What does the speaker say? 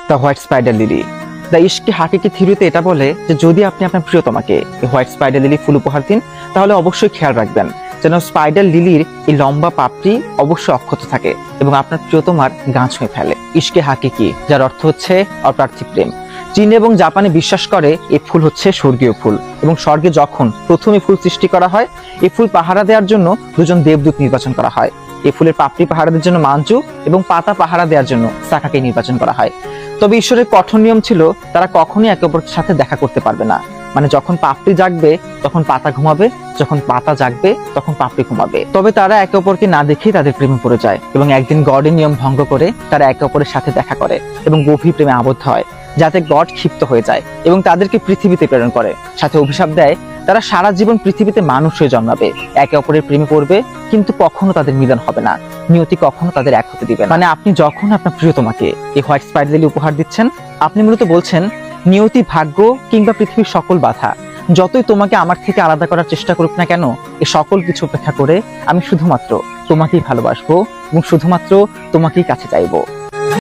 The white spider lily. The ইশকি হাকিকি থিওরিতে এটা বলে যে যদি আপনি আপনার প্রিয়তমাকে এই হোয়াইট স্পাইডার লিলি ফুল উপহার দিন, তাহলে অবশ্যই খেয়াল রাখবেন যেন স্পাইডার লিলির এই লম্বা পাপড়ি অবশ্যই অক্ষত থাকে এবং আপনার প্রিয়তমার গা ছুঁয়ে ফেলে। ইশকে হাকিকি, যার অর্থ হচ্ছে অপ্রার্থী প্রেম। চীন এবং জাপানে বিশ্বাস করে এই ফুল হচ্ছে স্বর্গীয় ফুল এবং স্বর্গে যখন প্রথমে ফুল সৃষ্টি করা হয়, এই ফুল পাহারা দেওয়ার জন্য দুজন দেবদূত নির্বাচন করা হয়। এই ফুলের পাপড়ি পাহারা দেওয়ার জন্য মানজু এবং পাতা পাহারা দেওয়ার জন্য সাকাকে নির্বাচন করা হয়। তবে ঈশ্বরের কঠোর নিয়ম ছিল তারা কখনোই একে অপরের সাথে দেখা করতে পারবে না। মানে যখন পাপড়ি জাগবে তখন পাতা ঘুমাবে, যখন পাতা জাগবে তখন পাপড়ি ঘুমাবে। তবে তারা একে অপরকে না দেখেই তাদের প্রেমে পড়ে যায় এবং একদিন গডের নিয়ম ভঙ্গ করে তারা একে অপরের সাথে দেখা করে এবং গভীর প্রেমে আবদ্ধ হয়, যাতে গড ক্ষিপ্ত হয়ে যায় এবং তাদেরকে পৃথিবীতে প্রেরণ করে। সাথে অভিশাপ দেয় তারা সারা জীবন পৃথিবীতে মানুষ হয়ে জন্মাবে, একে অপরের প্রেমে পড়বে, কিন্তু কখনো তাদের মিলন হবে না। নিয়তি কখনো তাদের এক হতে দিবে না। মানে আপনি যখন আপনার প্রিয়তমাকে এই হোয়াইট স্পাইডার লিলি উপহার দিচ্ছেন, আপনি মূলত বলছেন নিয়তি, ভাগ্য কিংবা পৃথিবীর সকল বাধা যতই তোমাকে আমার থেকে আলাদা করার চেষ্টা করুক না কেন, এই সকল কিছু উপেক্ষা করে আমি শুধুমাত্র তোমাকেই ভালোবাসবো এবং শুধুমাত্র তোমাকেই কাছে চাইবো।